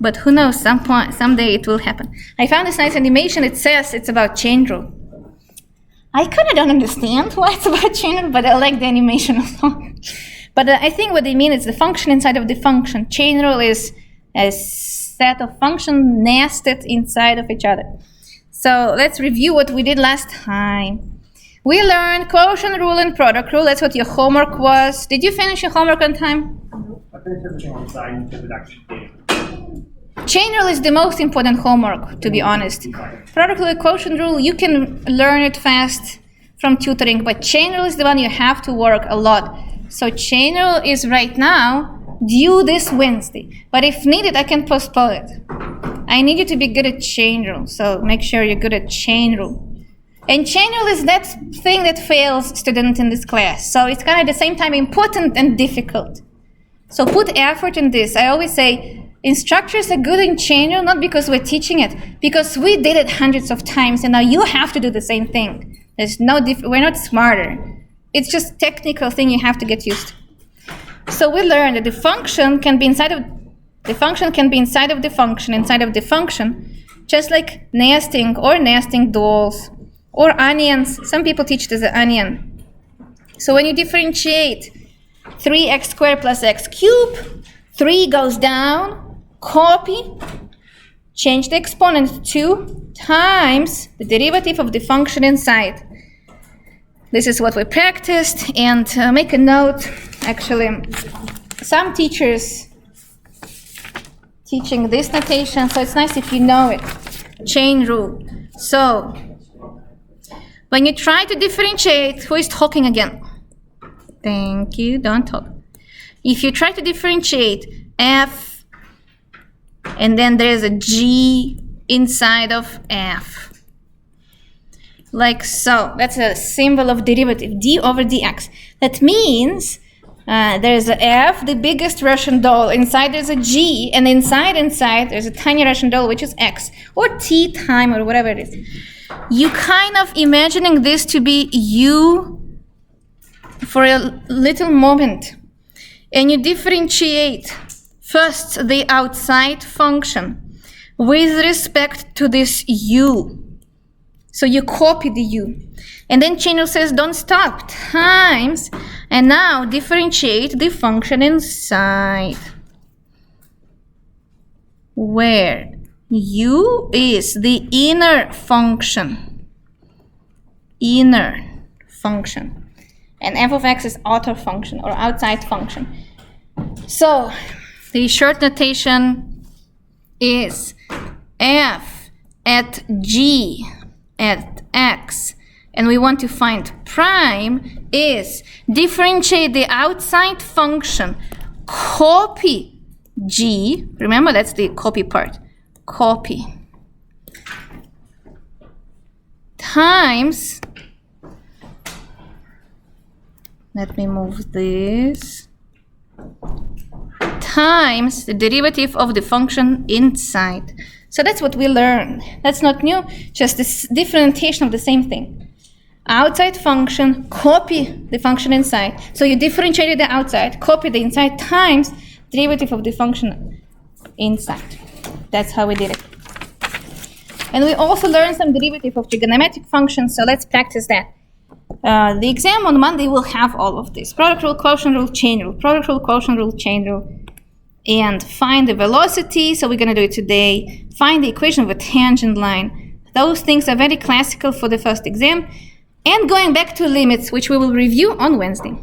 But who knows, someday it will happen. I found this nice animation. It says it's about chain rule. I kind of don't understand why it's about chain rule, but I like the animation a lot. But I think what they mean is the function inside of the function. Chain rule is a set of functions nested inside of each other. So let's review what we did last time. We learned quotient rule and product rule. That's what your homework was. Did you finish your homework on time? I finished everything on time because it actually did. Chain rule is the most important homework, to be honest. Product rule and quotient rule, you can learn it fast from tutoring, but chain rule is the one you have to work a lot. So chain rule is right now due this Wednesday, but if needed, I can postpone it. I need you to be good at chain rule, so make sure you're good at chain rule. And chain rule is that thing that fails students in this class, so it's kind of at the same time important and difficult. So put effort in this. I always say instructors are good in chain rule not because we're teaching it, because we did it hundreds of times, and now you have to do the same thing. There's no we're not smarter. It's just technical thing you have to get used to. So we learned that the function can be inside of the function, just like nesting or nesting dolls or onions. Some people teach it as an onion. So when you differentiate 3x squared plus x cubed, 3 goes down, copy, change the exponent to times the derivative of the function inside. This is what we practiced, and make a note. Actually, some teachers teaching this notation, so it's nice if you know it. Chain rule. So when you try to differentiate, who is talking again? Thank you, don't talk. If you try to differentiate f, and then there's a g inside of f, like so, that's a symbol of derivative, d over dx. That means there's a f, the biggest Russian doll, inside there's a g, and inside there's a tiny Russian doll, which is x, or t time, or whatever it is. You kind of imagining this to be u for a little moment, and you differentiate first the outside function with respect to this u. So you copy the u, and then chain rule says don't stop, times, and now differentiate the function inside, where u is the inner function, and f of x is outer function or outside function. So the short notation is f at g at x, and we want to find prime, is differentiate the outside function, copy g, remember that's the copy part, copy, times, let me move this, times the derivative of the function inside. So that's what we learned. That's not new, just this differentiation of the same thing. Outside function, copy the function inside. So you differentiated the outside, copy the inside, times derivative of the function inside. That's how we did it. And we also learned some derivative of trigonometric functions, so let's practice that. The exam on Monday will have all of this. Product rule, quotient rule, chain rule. Product rule, quotient rule, chain rule. And find the velocity, so we're going to do it today. Find the equation of a tangent line. Those things are very classical for the first exam. And going back to limits, which we will review on Wednesday.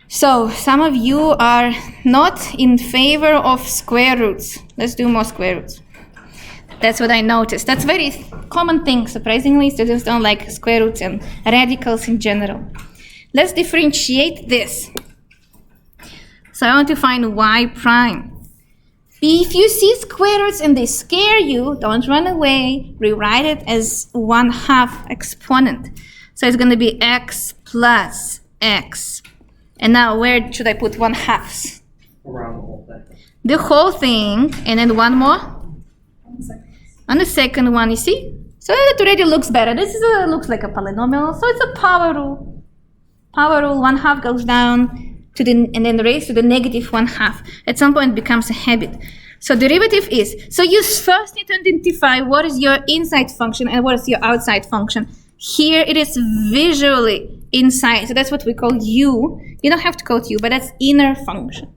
So some of you are not in favor of square roots. Let's do more square roots. That's what I noticed. That's a very common thing. Surprisingly, students don't like square roots and radicals in general. Let's differentiate this. So I want to find y prime. If you see square roots and they scare you, don't run away. Rewrite it as 1/2 exponent. So it's going to be x plus x. And now where should I put 1/2? Around the whole thing. The whole thing, and then one more? On the second one, you see? So it already looks better. This is looks like a polynomial, so it's a power rule. Power rule, 1/2 goes down to the, and then raised to the negative 1/2. At some point it becomes a habit. So derivative is, so you first need to identify what is your inside function and what is your outside function. Here it is visually inside, so that's what we call U. You don't have to call it U, but that's inner function.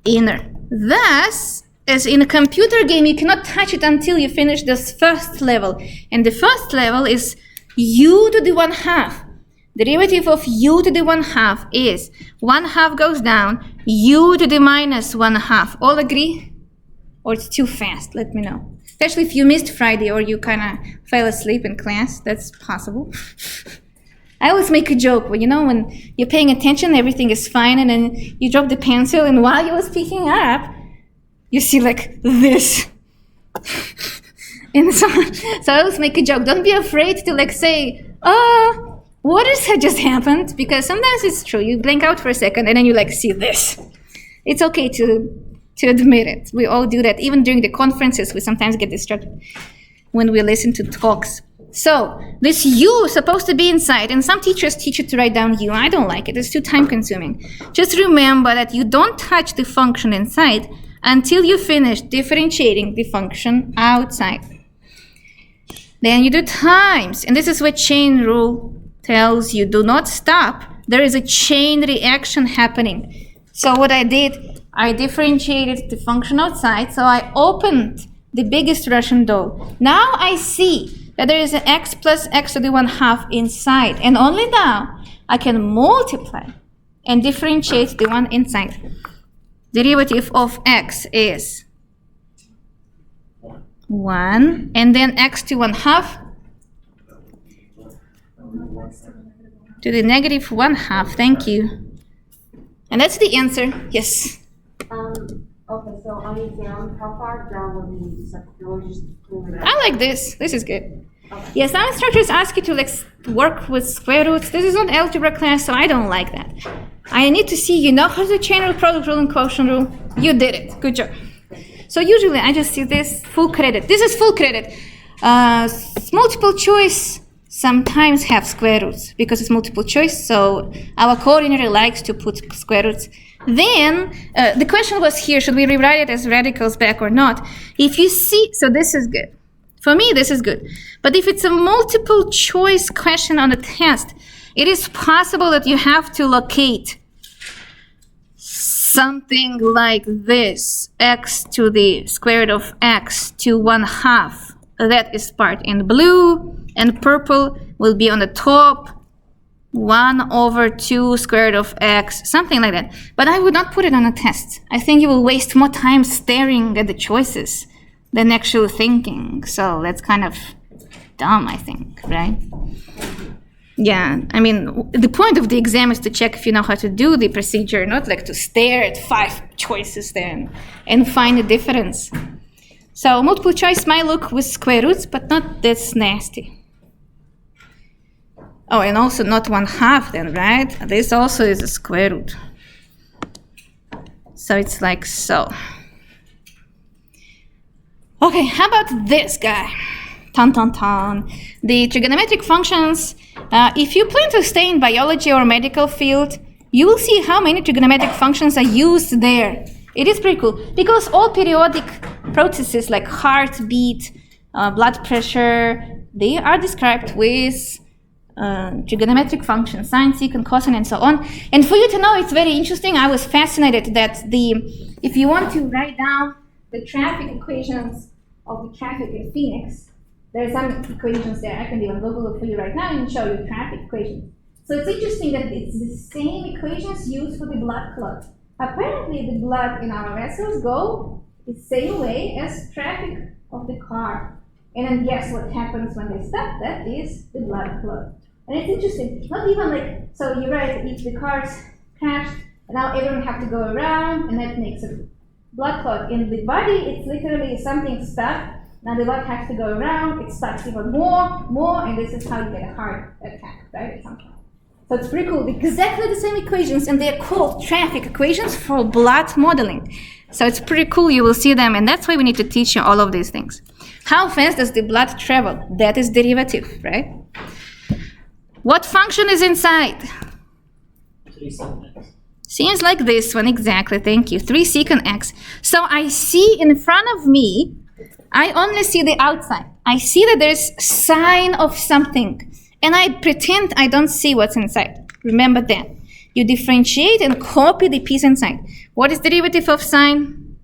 Inner. Thus, as in a computer game, you cannot touch it until you finish this first level. And the first level is U to the 1/2. Derivative of U to the 1/2 is 1/2 goes down, U to the -1/2. All agree? Or it's too fast? Let me know. Especially if you missed Friday or you kind of fell asleep in class. That's possible. I always make a joke, when you're paying attention, everything is fine, and then you drop the pencil, and while you was picking up, you see like this. And so I always make a joke. Don't be afraid to like say, oh, what had just happened? Because sometimes it's true. You blank out for a second, and then you like see this. It's okay to admit it. We all do that. Even during the conferences, we sometimes get distracted when we listen to talks. So this U is supposed to be inside, and some teachers teach you to write down U. I don't like it. It's too time-consuming. Just remember that you don't touch the function inside until you finish differentiating the function outside. Then you do times, and this is what chain rule tells you. Do not stop. There is a chain reaction happening. So what I did, I differentiated the function outside, so I opened the biggest Russian doll. Now I see that there is an x plus x to the 1/2 inside, and only now I can multiply and differentiate the one inside. Derivative of x is 1, and then x to 1/2 to the -1/2. Thank you. And that's the answer. Yes. Okay, so on the exam, how far down will the substitute just move it out? I like this. This is good. Okay. Yes, some instructors ask you to like work with square roots. This is not algebra class, so I don't like that. I need to see how to chain rule, product rule, and quotient rule. You did it. Good job. So usually I just see this full credit. This is full credit. Multiple choice sometimes have square roots because it's multiple choice. So our coordinator likes to put square roots. Then the question was here: should we rewrite it as radicals back or not? If you see, so this is good. For me, this is good. But if it's a multiple choice question on a test, it is possible that you have to locate something like this: x to the square root of x to 1/2. That is part in blue, and purple will be on the top. 1/2 square root of x, something like that. But I would not put it on a test. I think you will waste more time staring at the choices than actually thinking. So that's kind of dumb, I think, right? Yeah, I mean, the point of the exam is to check if you know how to do the procedure, not like to stare at 5 choices then and find a difference. So multiple choice might look with square roots, but not this nasty. Oh, and also not 1/2 then, right? This also is a square root. So it's like so. Okay, how about this guy? Ton, ton, ton. The trigonometric functions, if you plan to stay in biology or medical field, you will see how many trigonometric functions are used there. It is pretty cool, because all periodic processes like heartbeat, blood pressure, they are described with trigonometric functions, sine, secant, cosine, and so on. And for you to know, it's very interesting. I was fascinated that if you want to write down the traffic equations of the traffic in Phoenix, there are some equations there. I can even Google it for you right now and show you traffic equations. So it's interesting that it's the same equations used for the blood clot. Apparently, the blood in our vessels go the same way as traffic of the car. And then guess what happens when they stop? That is the blood clot. And it's interesting. Not even like, so you're right, if the cars crashed, and now everyone have to go around, and that makes a blood clot. In the body, it's literally something stuck. Now the blood has to go around, it starts even more, and this is how you get a heart attack, right? So it's pretty cool. Exactly the same equations, and they're called traffic equations for blood modeling. So it's pretty cool. You will see them, and that's why we need to teach you all of these things. How fast does the blood travel? That is derivative, right? What function is inside? Seems like this one, exactly, thank you. 3 secant x. So I see in front of me, I only see the outside. I see that there's sign of something. And I pretend I don't see what's inside. Remember that. You differentiate and copy the piece inside. What is the derivative of sine?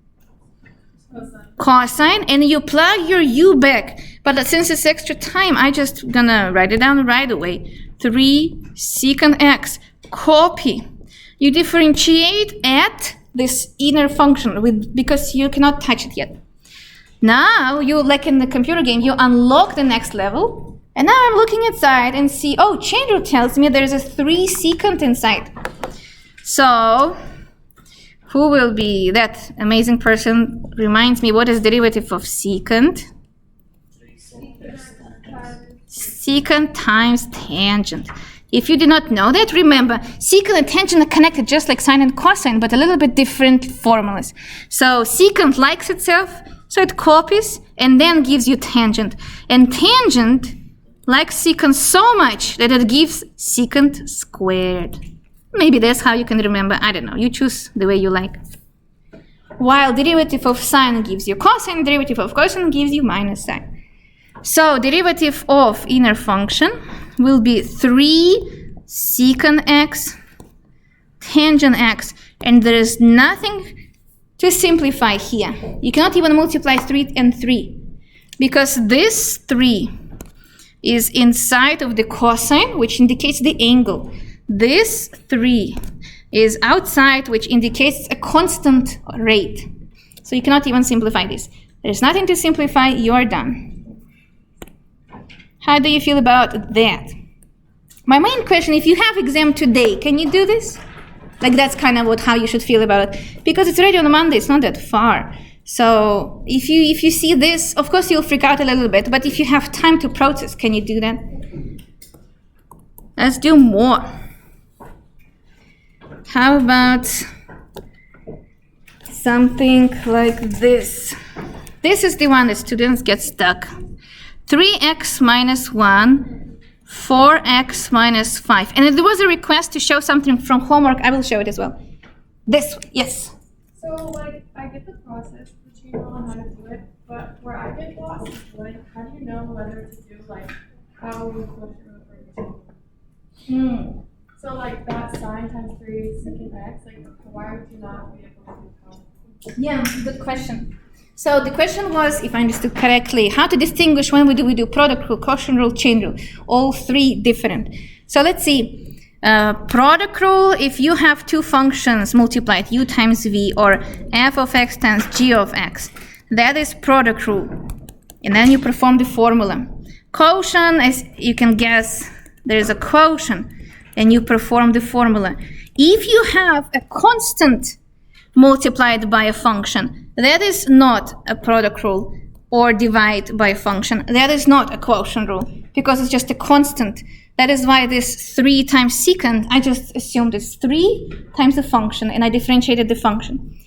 Cosine. And you plug your u back. But since it's extra time, I just gonna write it down right away. 3 secant x. Copy. You differentiate at this inner function because you cannot touch it yet. Now, you, like in the computer game, you unlock the next level. And now I'm looking inside and see, oh, chain rule tells me there's a 3 secant inside. So, who will be that amazing person? Reminds me, what is derivative of secant? Secant times tangent. If you did not know that, remember, secant and tangent are connected just like sine and cosine, but a little bit different formulas. So secant likes itself, so it copies and then gives you tangent. And tangent likes secant so much that it gives secant squared. Maybe that's how you can remember. I don't know. You choose the way you like. While derivative of sine gives you cosine, derivative of cosine gives you minus sine. So derivative of inner function will be 3 secant x tangent x. And there is nothing to simplify here. You cannot even multiply 3 and 3. Because this 3 is inside of the cosine, which indicates the angle. This 3 is outside, which indicates a constant rate. So you cannot even simplify this. There's nothing to simplify, you're done. How do you feel about that? My main question, if you have exam today, can you do this? Like that's kind of how you should feel about it. Because it's already on Monday, it's not that far. So if you see this, of course you'll freak out a little bit, but if you have time to process, can you do that? Let's do more. How about something like this? This is the one that students get stuck. 3x minus 1, 4x minus 5. And if there was a request to show something from homework, I will show it as well. This one, yes? So, like, I get the process, but you know how to do it, but where I get lost is, like, how do you know whether to do, like, how we push or So, like, that sine times 3 secant x, like, why would you not be able to count? Yeah, good question. So the question was, if I understood correctly, how to distinguish when we do product rule, quotient rule, chain rule, all 3 different. So let's see. Product rule, if you have 2 functions multiplied, u times v, or f of x times g of x, that is product rule. And then you perform the formula. Quotient, as you can guess, there is a quotient, and you perform the formula. If you have a constant multiplied by a function, that is not a product rule, or divide by a function. That is not a quotient rule, because it's just a constant. That is why this 3 times secant, I just assumed it's 3 times the function, and I differentiated the function.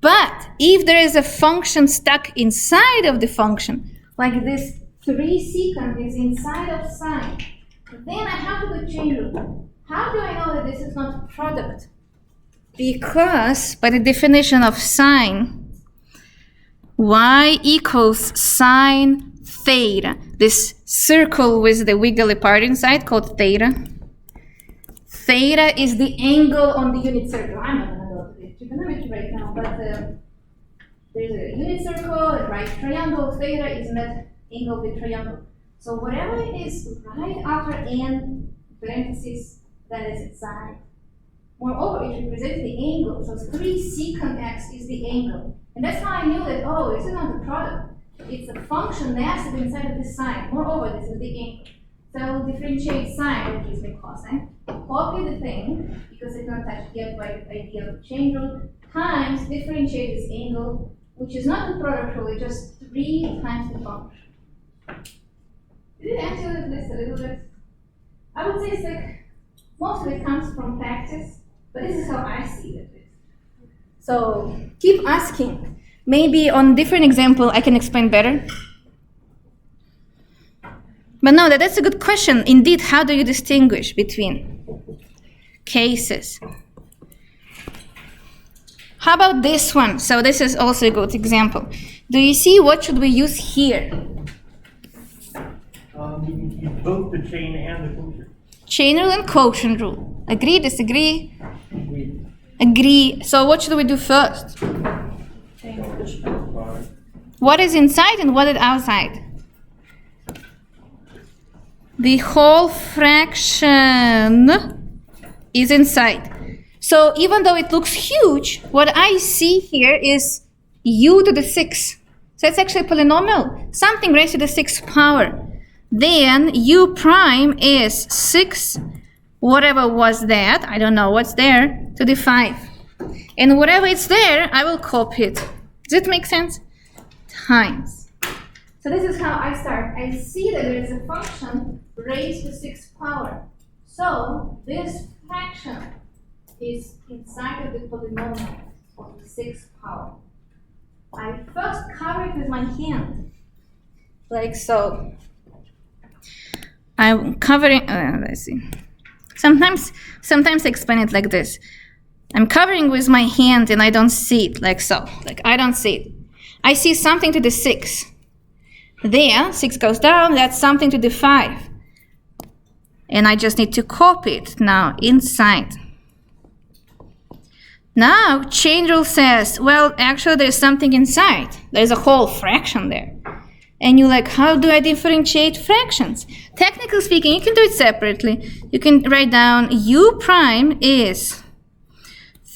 But if there is a function stuck inside of the function, like this 3 secant is inside of sine, then I have to do chain rule. How do I know that this is not a product? Because by the definition of sine, y equals sine theta. This circle with the wiggly part inside called theta. Theta is the angle on the unit circle. I'm not going to go to the trigonometry right now, but there's a unit circle, a right triangle. Theta is that angle of the triangle. So whatever is right after n parentheses, that is its sine. Moreover, it represents the angle, so 3 secant x is the angle. And that's how I knew that, oh, this is not the product. It's a function nested inside of the sine. Moreover, this is the angle. So I will differentiate sine, which gives me cosine, copy the thing, because I can't touch it yet by the idea of chain rule, times differentiate this angle, which is not the product rule, it's just 3 times the function. Did it answer this a little bit? I would say it's like, most of it comes from practice, but this is how I see it. So keep asking. Maybe on different example I can explain better. But no, that's a good question. Indeed, how do you distinguish between cases? How about this one? So this is also a good example. Do you see what should we use here? You use both the chain and the quotient. Chain rule and quotient rule. Agree, disagree? Agreed. Agree. So what should we do first? What is inside and what is outside? The whole fraction is inside. So even though it looks huge, what I see here is u to the 6. So it's actually a polynomial, something raised to the 6th power. Then u prime is 6, whatever was that, I don't know what's there, to the 5. And whatever is there, I will copy it. Does it make sense? Times. So this is how I start. I see that there is a function raised to 6th power. So this fraction is inside of the polynomial of the 6th power. I first cover it with my hand, like so. I'm covering, let's see. Sometimes I explain it like this. I'm covering with my hand and I don't see it, like so. Like I don't see it. I see something to the 6. There, 6 goes down, that's something to the 5. And I just need to copy it now inside. Now, chain rule says, well, actually there's something inside. There's a whole fraction there. And you're like, how do I differentiate fractions? Technically speaking, you can do it separately. You can write down u prime is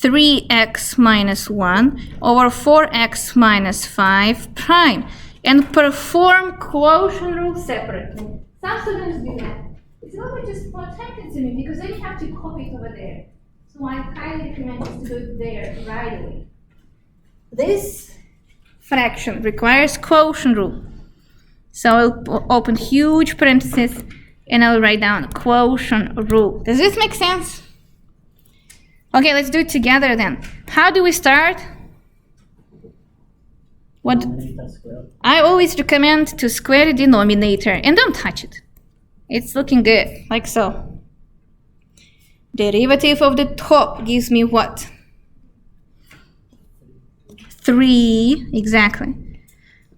3x minus 1 over 4x minus 5 prime. And perform quotient rule separately. Some students do that. It's a little bit just more time consuming because then you have to copy it over there. So I highly recommend you to do it there right away. This fraction requires quotient rule. So I'll open huge parentheses and I'll write down quotient rule. Does this make sense? Okay, let's do it together then. How do we start? What? I always recommend to square the denominator and don't touch it. It's looking good, like so. Derivative of the top gives me what? 3, exactly.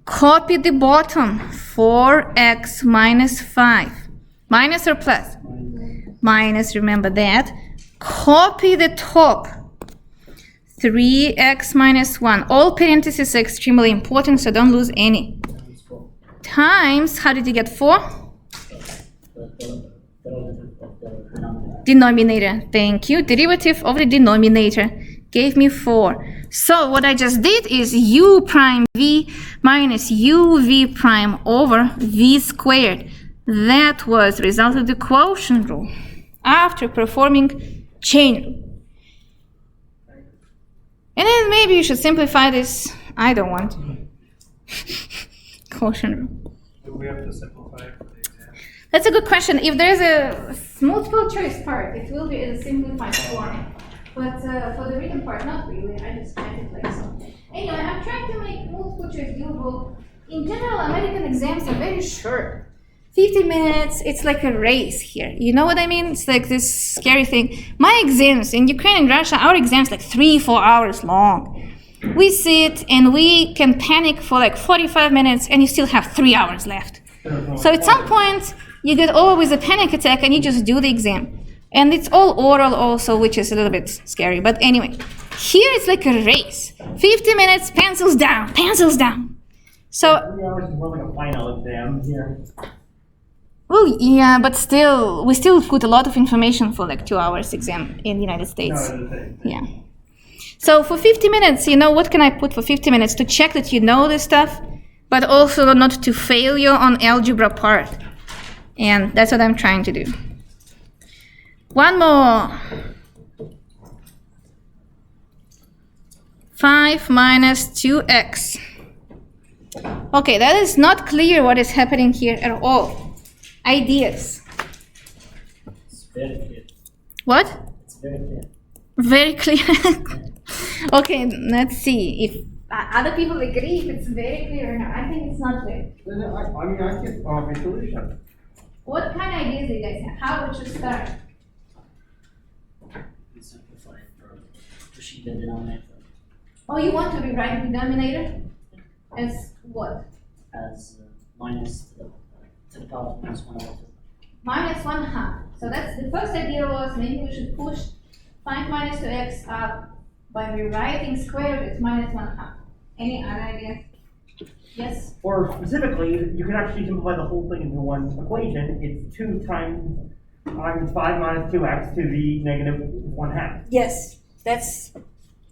Copy the bottom, 4x minus 5. Minus or plus? Minus, remember that. Copy the top, 3x minus 1. All parentheses are extremely important, so don't lose any. Times, how did you get 4? Denominator, thank you. Derivative of the denominator gave me 4. So what I just did is u prime v minus uv prime over v squared. That was the result of the quotient rule after performing chain rule. And then maybe you should simplify this. I don't want to. Quotient rule. Do we have to simplify it for the exam? That's a good question. If there's a multiple choice part, it will be in a simplified form. But for the written part, not really. I just type it like so. Anyway, I'm trying to make multiple choice doable. In general, American exams are very short. 50 minutes, it's like a race here. You know what I mean? It's like this scary thing. My exams in Ukraine and Russia, our exams like 3-4 hours long. We sit and we can panic for like 45 minutes and you still have 3 hours left. So at some point, you get over with a panic attack and you just do the exam. And it's all oral also, which is a little bit scary. But anyway, here it's like a race. 50 minutes, pencils down, pencils down. So 3 hours is more like a final exam here. well, yeah, but still, we still put a lot of information for like 2 hours exam in the United States. Yeah. So for 50 minutes, you know, what can I put for 50 minutes to check that you know this stuff, but also not to fail you on algebra part. And that's what I'm trying to do. One more. 5 minus 2x. Okay, that is not clear what is happening here at all. Ideas. It's very clear. What? It's very clear. Very clear. Okay, let's see if other people agree if it's very clear or not. I think it's not clear. I mean, I can a solution. What kind of ideas do you guys have? How would you start? We simplify it for pushing the denominator. Oh, you want to rewrite the denominator as what? As minus to the power of minus 1 over 2. Minus 1/2. So that's the first idea was maybe we should push 5 minus 2x up by rewriting square root as minus 1/2. Any other ideas? Yes? Or specifically, you can actually simplify the whole thing into one equation. It's 2 times 5 minus 2x to the negative 1/2. Yes, that's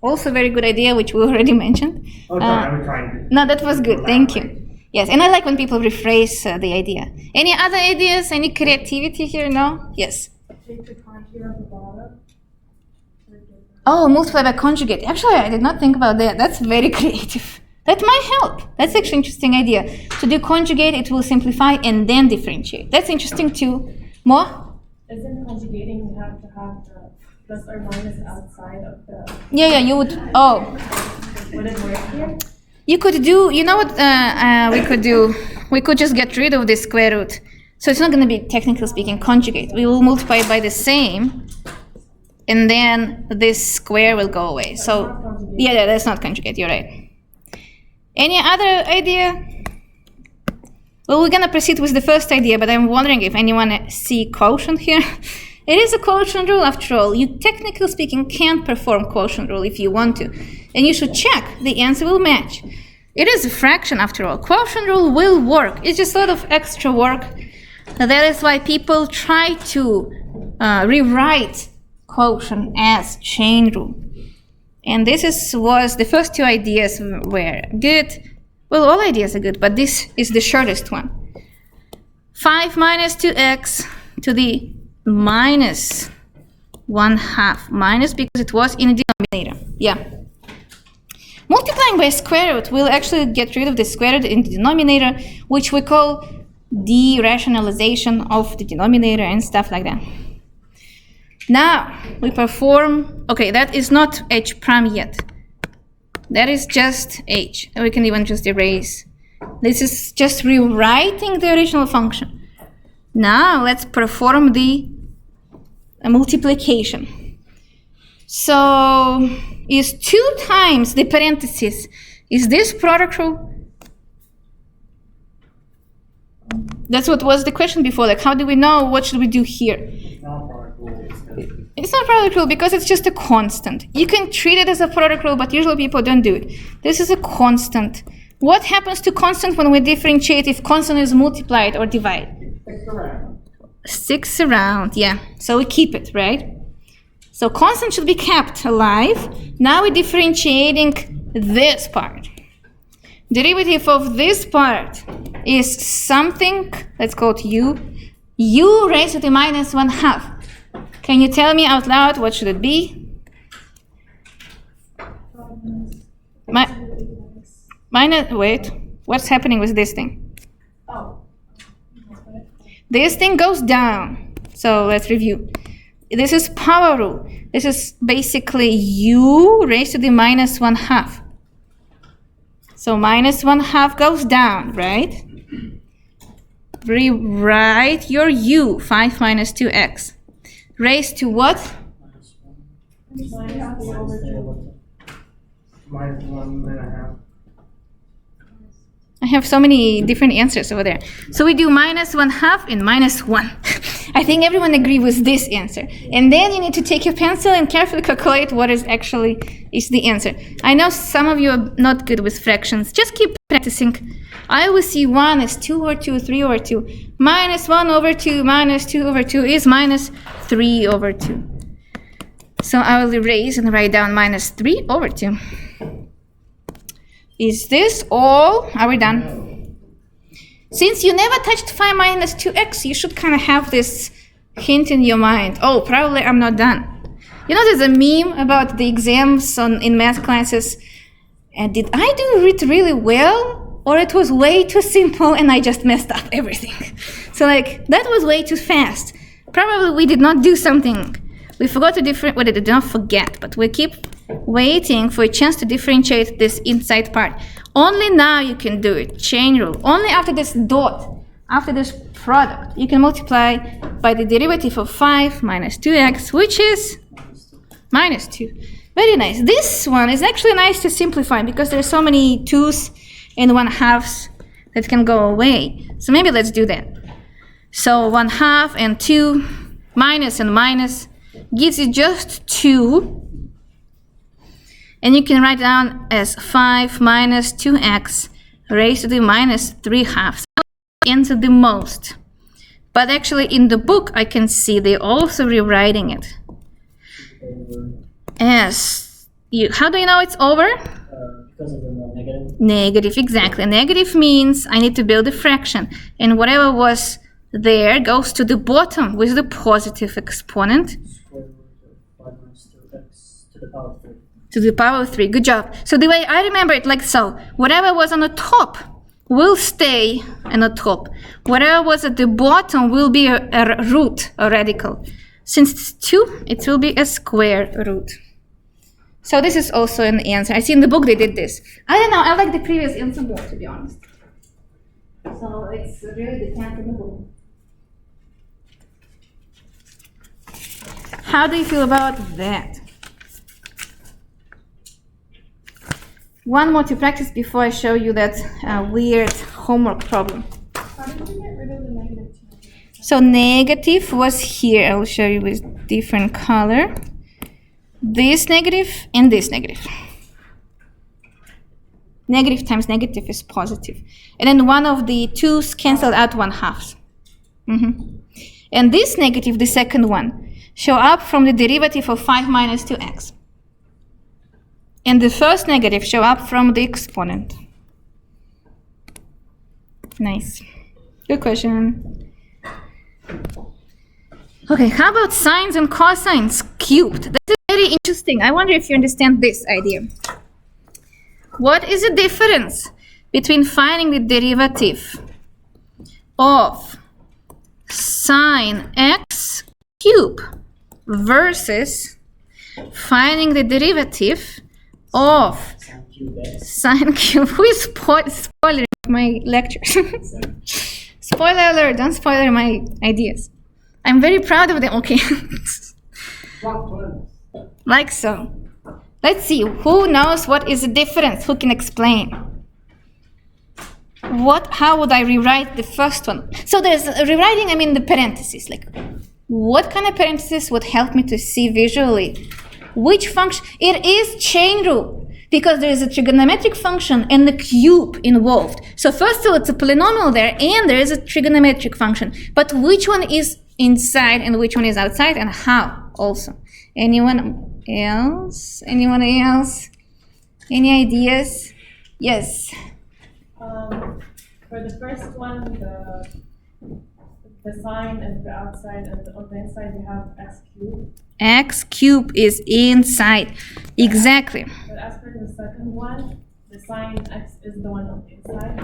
also a very good idea, which we already mentioned. Oh, sorry, I was trying to. No, that was good. Thank you. Yes, and I like when people rephrase the idea. Any other ideas? Any creativity here? No? Yes. Take the conjugate at the bottom. Oh, multiply by conjugate. Actually, I did not think about that. That's very creative. That might help. That's actually an interesting idea. To do conjugate, it will simplify and then differentiate. That's interesting too. More? Isn't conjugating you have to have the plus or minus outside of the. Yeah, you would. Oh. Would it work here? You could do, you know what we could do? We could just get rid of the square root. So it's not going to be, technically speaking, conjugate. We will multiply by the same, and then this square will go away. So, yeah, that's not conjugate, you're right. Any other idea? Well, we're going to proceed with the first idea, but I'm wondering if anyone see quotient here. It is a quotient rule after all. You, technically speaking, can perform quotient rule if you want to. And you should check the answer will match. It is a fraction after all. Quotient rule will work. It's just a lot of extra work. Now, that is why people try to rewrite quotient as chain rule. And this was the first two ideas were good. Well, all ideas are good, but this is the shortest one. 5 minus 2x to the minus 1/2. Minus because it was in the denominator. Yeah. Multiplying by square root will actually get rid of the square root in the denominator, which we call de-rationalization of the denominator and stuff like that. Now, we perform, okay, that is not h prime yet. That is just h. And we can even just erase. This is just rewriting the original function. Now, let's perform the multiplication. So, is 2 times the parentheses, is this product rule? That's what was the question before, like how do we know what should we do here? It's not product rule because it's just a constant. You can treat it as a product rule, but usually people don't do it. This is a constant. What happens to constant when we differentiate if constant is multiplied or divided? Sticks around, yeah. So we keep it, right? So constant should be kept alive. Now we're differentiating this part. Derivative of this part is something, let's call it u. U raised to the minus 1/2. Can you tell me out loud what should it be? Minus, wait, what's happening with this thing? Oh. This thing goes down. So let's review. This is power rule. This is basically u raised to the minus 1/2. So minus 1/2 goes down, right? Rewrite your u, 5 minus 2x. Raised to what? Minus 1.5. I have so many different answers over there. So we do minus 1/2 and minus 1. I think everyone agree with this answer. And then you need to take your pencil and carefully calculate what is the answer. I know some of you are not good with fractions. Just keep practicing. I always see 1 as 2 over 2, 3 over 2. Minus 1 over 2 minus 2 over 2 is minus 3 over 2. So I will erase and write down minus 3 over 2. Is this all? Are we done? Since you never touched 5 minus 2x, you should kind of have this hint in your mind. Oh, probably I'm not done. You know, there's a meme about the exams in math classes. And did I do it really well? Or it was way too simple and I just messed up everything. So like, that was way too fast. Probably we did not do something. We forgot to differentiate, well, we did not forget, but we keep waiting for a chance to differentiate this inside part. Only now you can do it, chain rule. Only after this dot, after this product, you can multiply by the derivative of 5 minus 2x, which is minus 2. Very nice. This one is actually nice to simplify because there's so many 2's and 1/2's that can go away. So maybe let's do that. So 1/2 and 2 minus and minus gives you just 2. And you can write down as 5 minus 2x raised to the minus 3/2. Answer the most. But actually in the book I can see they're also rewriting it as you. How do you know it's over? Because of the negative. Negative, exactly. Negative means I need to build a fraction, and whatever was there goes to the bottom with the positive exponent. Square root of 5 minus 2x to the power of 3. To the power of 3. Good job. So the way I remember it, like so, whatever was on the top will stay on the top. Whatever was at the bottom will be a root, a radical. Since it's 2, it will be a square root. So this is also an answer. I see in the book they did this. I don't know, I like the previous answer more, to be honest. So it's really depends on the book. How do you feel about that? One more to practice before I show you that weird homework problem. How did you get rid of the negative 2? So negative was here. I will show you with different color. This negative and this negative. Negative times negative is positive. And then one of the 2's canceled out 1/2. And this negative, the second one, show up from the derivative of 5 minus 2x. And the first negative show up from the exponent. Nice. Good question. Okay, how about sines and cosines cubed? This is very interesting. I wonder if you understand this idea. What is the difference between finding the derivative of sine x cubed versus finding the derivative of sine cube? Who is spoiling my lecture? Spoiler alert, don't spoil my ideas. I'm very proud of them, okay. Like so. Let's see, who knows what is the difference? Who can explain? How would I rewrite the first one? So there's rewriting, I mean the parentheses. Like, what kind of parentheses would help me to see visually? Which function? It is chain rule, because there is a trigonometric function and the cube involved. So first of all, it's a polynomial there, and there is a trigonometric function. But which one is inside and which one is outside, and how also? Anyone else? Anyone else? Any ideas? Yes. For the first one, the sign is the outside, and on the inside we have x cubed. X cube is inside. Exactly. But as for the second one, the sign x is the one on the inside,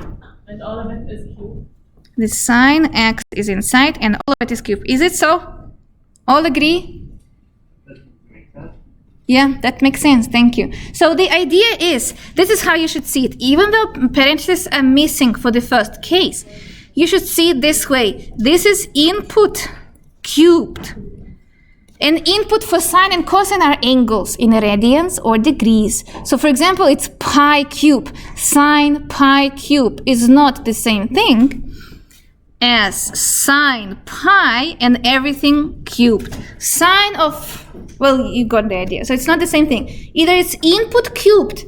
and all of it is cubed. The sine x is inside and all of it is cubed. Is it so? All agree? Yeah, that makes sense. Thank you. So the idea is, this is how you should see it. Even though parentheses are missing for the first case, you should see it this way. This is input cubed. And input for sine and cosine are angles in radians or degrees. So for example, it's pi cube. Sine pi cube is not the same thing as sine pi and everything cubed. Sine of, well, you got the idea. So it's not the same thing. Either it's input cubed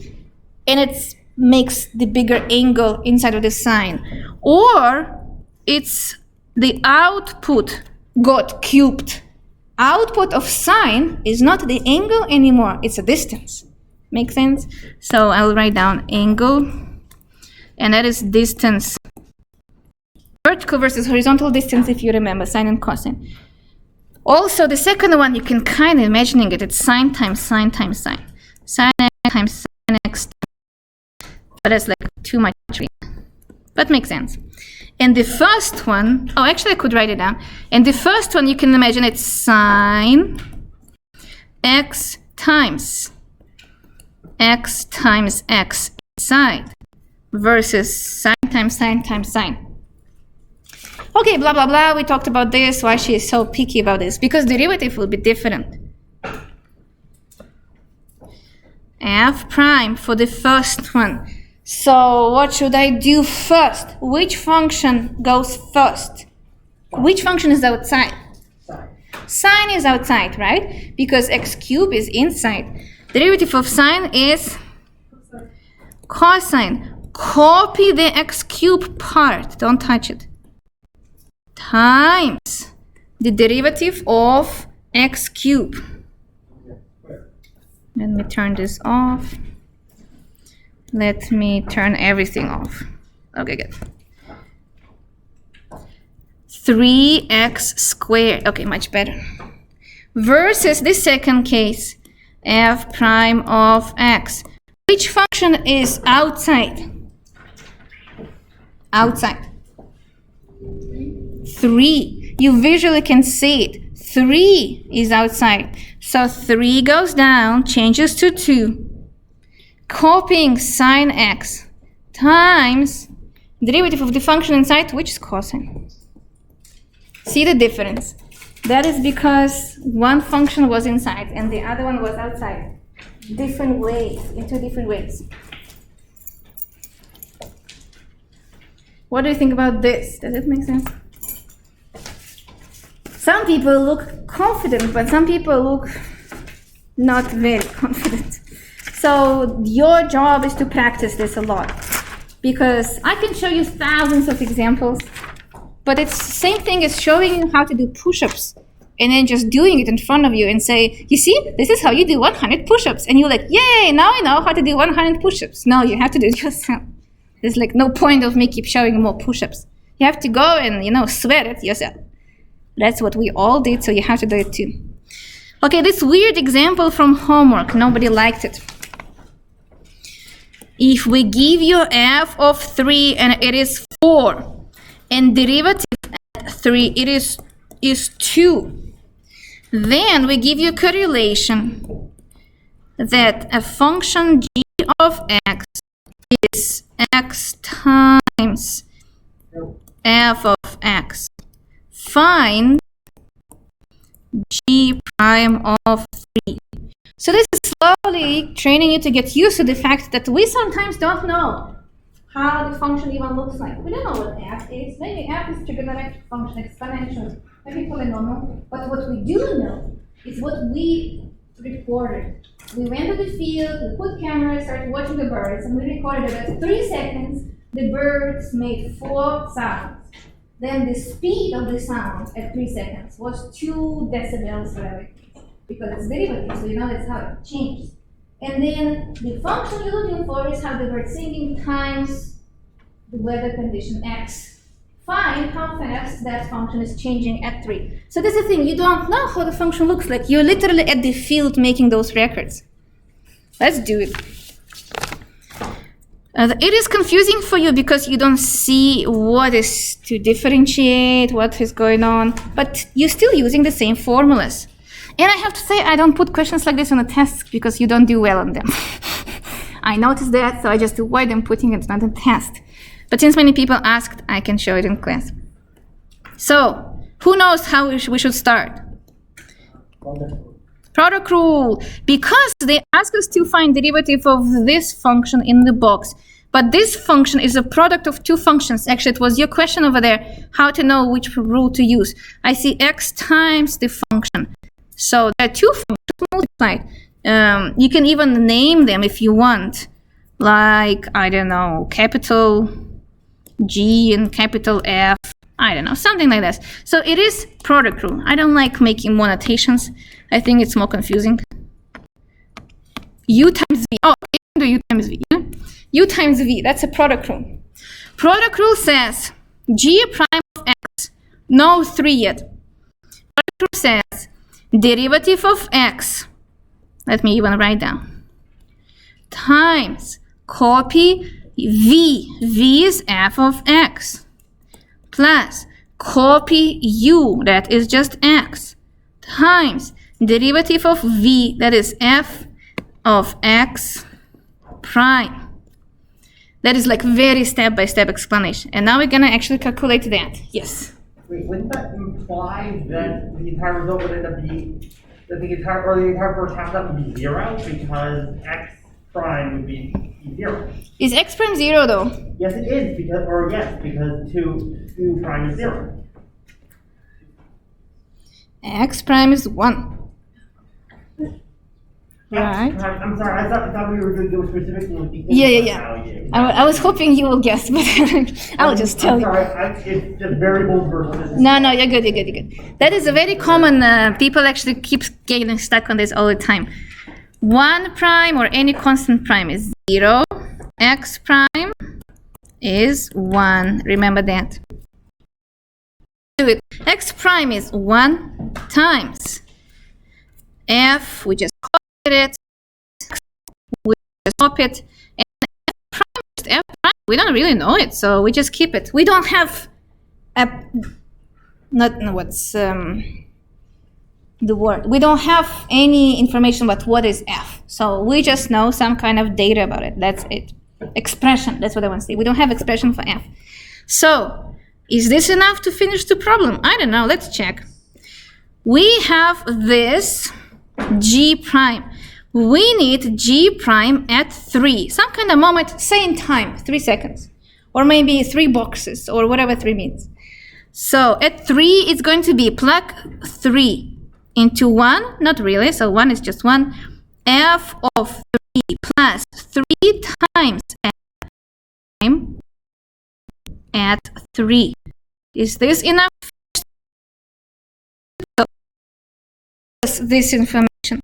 and it makes the bigger angle inside of the sine, or it's the output got cubed. Output of sine is not the angle anymore, it's a distance. Make sense? So I'll write down angle, and that is distance. Vertical versus horizontal distance, if you remember, sine and cosine. Also, the second one, you can kind of imagining it. It's sine times sine times sine. Sine x times sine x. But that's like too much, but makes sense. And the first one, oh, actually I could write it down. And the first one, you can imagine it's sine x times x inside versus sine times sine times sine. Okay, blah, blah, blah. We talked about this, why she is so picky about this. Because derivative will be different. f prime for the first one. So what should I do first? Which function goes first? Which function is outside? Sine is outside, right? Because x cubed is inside. Derivative of sine is cosine. Copy the x cubed part, don't touch it, times the derivative of x cubed. Let me turn this off. Let me turn everything off. Okay, good. 3x squared. Okay, much better. Versus the second case, f prime of x. Which function is outside? Outside. 3. You visually can see it. 3 is outside. So 3 goes down, changes to 2. Copying sine x times derivative of the function inside, which is cosine. See the difference? That is because one function was inside and the other one was outside. Different ways, in two different ways. What do you think about this? Does it make sense? Some people look confident, but some people look not very confident. So your job is to practice this a lot, because I can show you thousands of examples, but it's the same thing as showing you how to do push-ups and then just doing it in front of you and say, you see, this is how you do 100 push-ups. And you're like, yay, now I know how to do 100 push-ups. No, you have to do it yourself. There's like no point of me keep showing more push-ups. You have to go and, sweat it yourself. That's what we all did, so you have to do it too. Okay, this weird example from homework, nobody liked it. If we give you f of 3 and it is 4, and derivative at 3 it is 2, then we give you a correlation that a function g of x is x times f of x. Find g prime of 3. So this is slowly training you to get used to the fact that we sometimes don't know how the function even looks like. We don't know what f is. Maybe f is trigonometric function, exponential, maybe polynomial. But what we do know is what we recorded. We went to the field, we put cameras, started watching the birds, and we recorded that at 3 seconds, the birds made 4 sounds. Then the speed of the sound at 3 seconds was 2 decibels, whatever, because it's derivative, so that's how it changes. And then the function you're looking for is how the bird singing times the weather condition x. Find how fast that function is changing at 3. So that's the thing, you don't know how the function looks like. You're literally at the field making those records. Let's do it. It is confusing for you because you don't see what is to differentiate, what is going on, but you're still using the same formulas. And I have to say, I don't put questions like this on the tests because you don't do well on them. I noticed that, so I just avoid them putting it on the test. But since many people asked, I can show it in class. So, who knows how we should start? Product rule. Because they ask us to find derivative of this function in the box. But this function is a product of 2 functions. Actually, it was your question over there, how to know which rule to use. I see x times the function. So there are 2 functions multiplied. You can even name them if you want. Like, I don't know, capital G and capital F. I don't know, something like that. So it is product rule. I don't like making more notations. I think it's more confusing. U times V. Oh, you can do U times V. Yeah? U times V. That's a product rule. Product rule says G prime of X. No 3 yet. Product rule says derivative of X. Let me even write down. Times copy V. V is f of X. Plus copy U. That is just X. Times derivative of V, that is f of x prime. That is like very step-by-step explanation. And now we're gonna actually calculate that. Yes? Wait, wouldn't that imply that the entire result would end up being, that the entire first half would be 0 because x prime would be 0. Is x prime 0 though? Yes, it is, because 2 prime is 0. X prime is 1. Right. I'm sorry, I thought we were going to go specifically with the Yeah. value. I was hoping you will guess, but I'll just tell you. I'm sorry, it's just very bold versus. No, you're good. That is a very common, people actually keep getting stuck on this all the time. 1 prime or any constant prime is 0. X prime is 1. Remember that. Do it. X prime is 1 times f, we just copied it, we just copy it, and f prime is f prime. We don't really know it, so we just keep it. We don't have the word. We don't have any information about what is f, so we just know some kind of data about it. That's it. Expression, that's what I want to say. We don't have expression for f. So, is this enough to finish the problem? I don't know, let's check. We have this g prime. We need g prime at 3. Some kind of moment, say in time, 3 seconds. Or maybe 3 boxes, or whatever 3 means. So, at 3, it's going to be plug 3 into 1. Not really, so 1 is just 1. F of 3 plus 3 times f prime at 3. Is this enough? This information.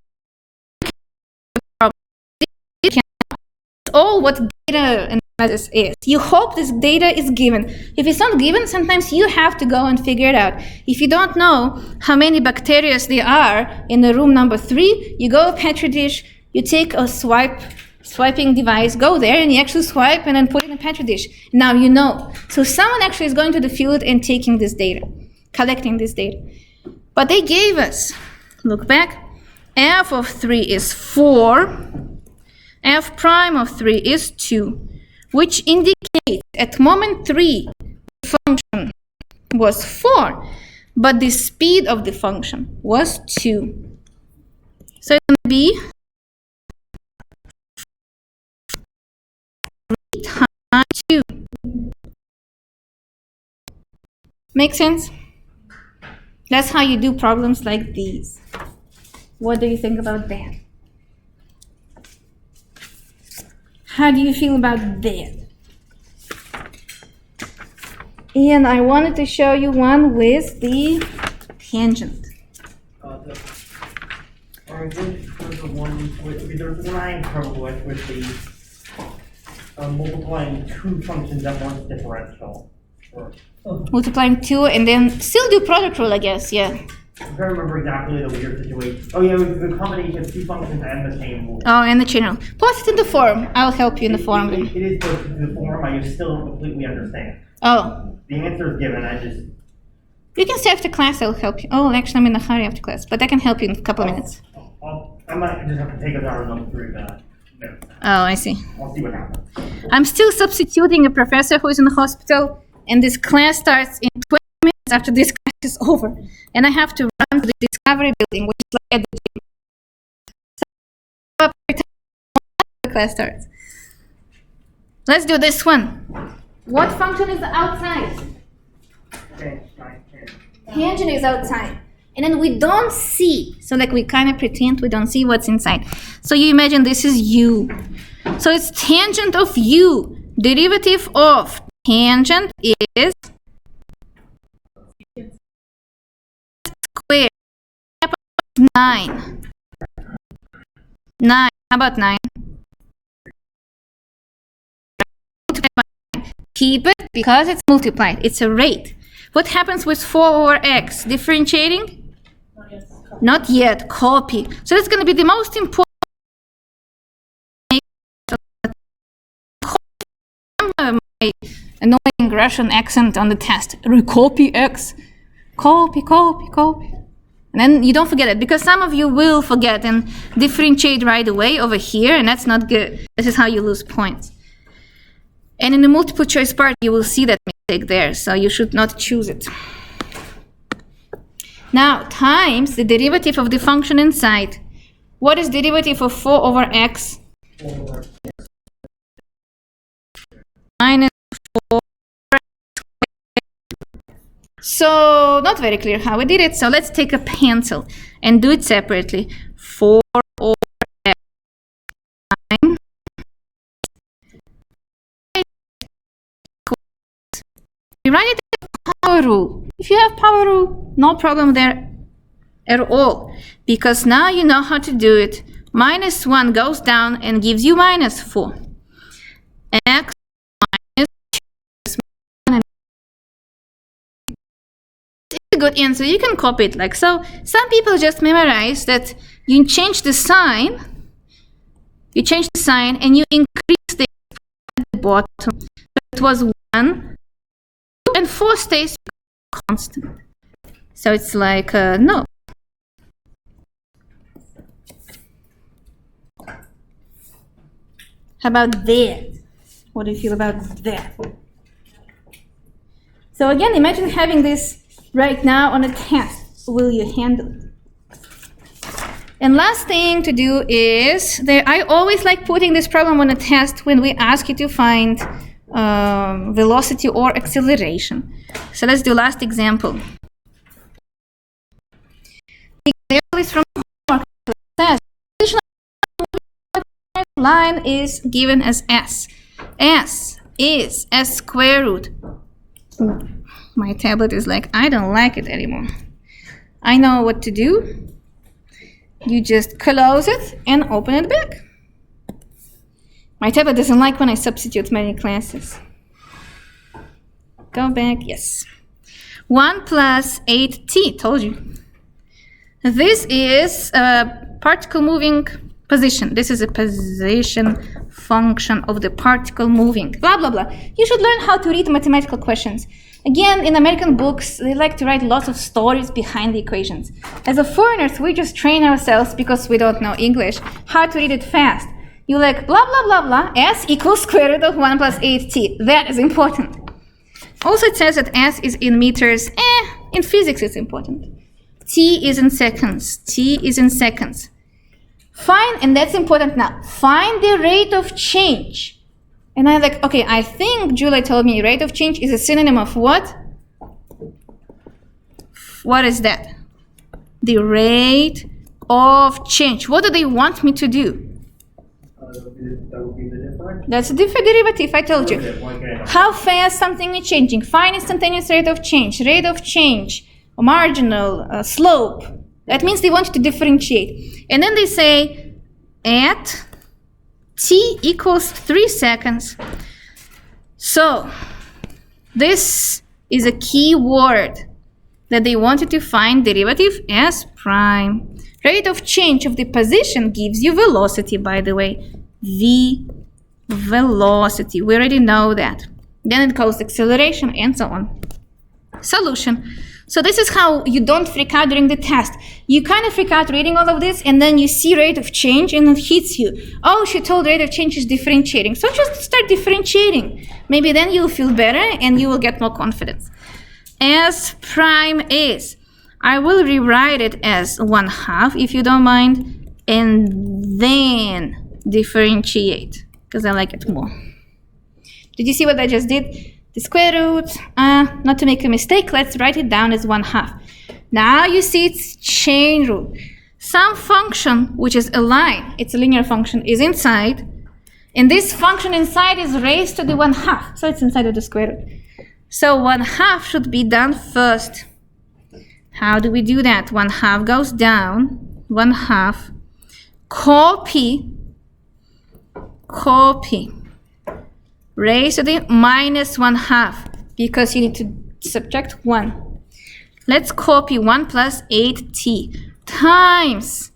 All what data analysis is. You hope this data is given. If it's not given, sometimes you have to go and figure it out. If you don't know how many bacteria there are in the room number 3, you go petri dish, you take a swiping device, go there and you actually swipe and then put it in a petri dish. Now you know. So someone actually is going to the field and taking this data, collecting this data. But they gave us, look back, f of 3 is 4, f prime of 3 is 2, which indicates at moment 3 the function was 4, but the speed of the function was 2. So it's going to be 3 times 2. Make sense? That's how you do problems like these. What do you think about that? How do you feel about that? And I wanted to show you one with the tangent. There's one I have trouble with the multiplying 2 functions at once differential. Multiplying 2 and then still do product rule, I guess, yeah. I can't remember exactly the weird situation. Oh yeah, it was the combination of 2 functions and the same rule. Oh, and the channel. Post it in the forum. I'll help you in the forum. It is posted in the forum, I just still don't completely understand. Oh. The answer is given, I just... You can stay after class, I'll help you. Oh, actually I'm in a hurry after class, but I can help you in a couple of minutes. I might just have to take a hour and look through that. No. Oh, I see. I'll see what happens. I'm still substituting a professor who is in the hospital, and this class starts in 20 minutes after this class is over. And I have to run to the Discovery building, which is like at the gym. So, every time the class starts. Let's do this one. What function is outside? Tangent is outside. And then we don't see. So like we kind of pretend we don't see what's inside. So you imagine this is u. So it's tangent of u. Derivative of tangent is square. 9. 9. How about 9? Keep it because it's multiplied. It's a rate. What happens with 4 over x? Differentiating? Not yet. Copy. So that's going to be the most important. Remember my annoying Russian accent on the test. Recopy x. Copy. And then you don't forget it, because some of you will forget and differentiate right away over here, and that's not good. This is how you lose points. And in the multiple choice part, you will see that mistake there, so you should not choose it. Now, times the derivative of the function inside. What is derivative of 4 over x? minus 4. So not very clear how we did it. So let's take a pencil and do it separately. 4 over x prime. You write it in power rule. If you have power rule, no problem there at all, because now you know how to do it. Minus 1 goes down and gives you minus 4. X minus 2 is minus 1. It's a good answer. You can copy it like so. Some people just memorize that you change the sign. You change the sign and you increase the at the bottom. So it was 1, 2, and 4 stays constant. So it's like no. How about that? What do you feel about that? So again, imagine having this right now on a test. Will you handle it? And last thing to do is, I always like putting this problem on a test when we ask you to find velocity or acceleration. So let's do last example. The example is from homework. Line is given as s. S is s square root. My tablet is like, I don't like it anymore. I know what to do. You just close it and open it back. My tablet doesn't like when I substitute many classes. Go back, yes. 1 plus 8t, told you. This is a particle moving position. This is a position function of the particle moving. Blah, blah, blah. You should learn how to read mathematical questions. Again, in American books, they like to write lots of stories behind the equations. As a foreigners, we just train ourselves, because we don't know English, how to read it fast. You like blah, blah, blah, blah, s equals square root of 1 plus 8t. That is important. Also, it says that s is in meters. In physics, it's important. T is in seconds. T is in seconds. Find, and that's important now, find the rate of change. And I'm like, okay, I think Julia told me rate of change is a synonym of what? What is that? The rate of change. What do they want me to do? That would be the difference. That's a different derivative, I told you. How fast something is changing. Find instantaneous rate of change. Rate of change, marginal, slope. That means they want to differentiate. And then they say at t equals 3 seconds. So this is a key word that they wanted to find derivative s prime. Rate of change of the position gives you velocity, by the way. V velocity. We already know that. Then it goes acceleration and so on. Solution. So this is how you don't freak out during the test. You kind of freak out reading all of this, and then you see rate of change and it hits you. Oh, she told rate of change is differentiating. So just start differentiating. Maybe then you'll feel better and you will get more confidence. S prime is, I will rewrite it as 1/2 if you don't mind, and then differentiate because I like it more. Did you see what I just did? The square root, not to make a mistake, let's write it down as 1/2. Now you see it's chain rule. Some function, which is a line, it's a linear function, is inside, and this function inside is raised to the 1/2, so it's inside of the square root. So 1/2 should be done first. How do we do that? 1/2 goes down, 1/2, copy, raise to the -1/2, because you need to subtract 1. Let's copy 1 plus 8t times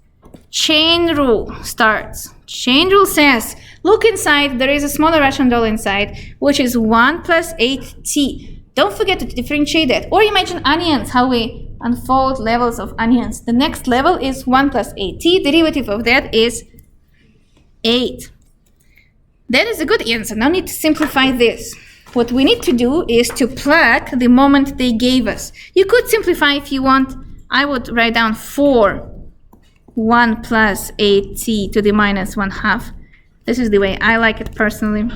chain rule starts. Chain rule says, look inside, there is a smaller Russian doll inside, which is 1 plus 8t. Don't forget to differentiate that. Or imagine onions, how we unfold levels of onions. The next level is 1 plus 8t. Derivative of that is 8. That is a good answer. Now need to simplify this. What we need to do is to plug the moment they gave us. You could simplify if you want. I would write down 4, 1 plus 8t to the -1/2. This is the way I like it personally.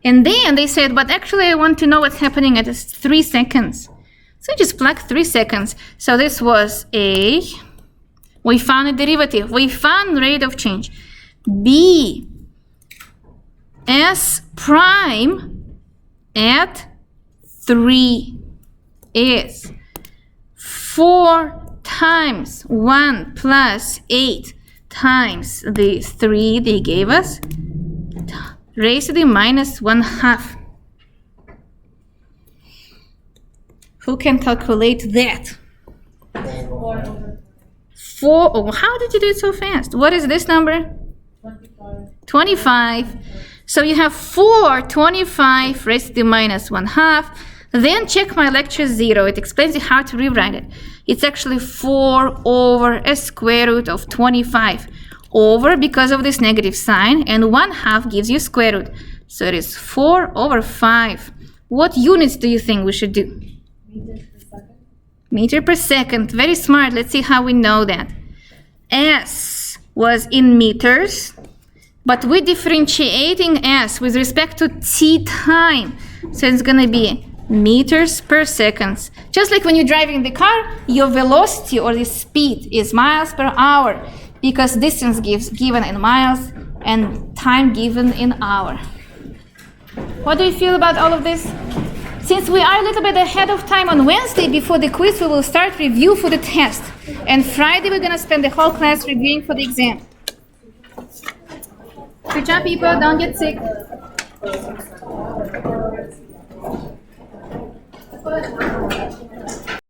And then they said, but actually I want to know what's happening at 3 seconds. So just plug 3 seconds. So this was A. We found a derivative. We found rate of change. B. S prime at 3 is 4 times 1 plus 8 times the 3 they gave us, raised to the minus 1/2. Who can calculate that? 4, oh, how did you do it so fast? What is this number? 25. So you have 4 25 raised to the minus 1/2. Then check my lecture 0. It explains you how to rewrite it. It's actually 4 over a square root of 25. Over because of this negative sign, and 1/2 gives you square root. So it is 4 over 5. What units do you think we should do? Meter per second. Very smart. Let's see how we know that. S was in meters, but we're differentiating S with respect to t time. So it's going to be meters per second. Just like when you're driving the car, your velocity or the speed is miles per hour because distance given in miles and time given in hour. What do you feel about all of this? Since we are a little bit ahead of time on Wednesday before the quiz, we will start review for the test. And Friday, we're going to spend the whole class reviewing for the exam. Good job, people. Don't get sick.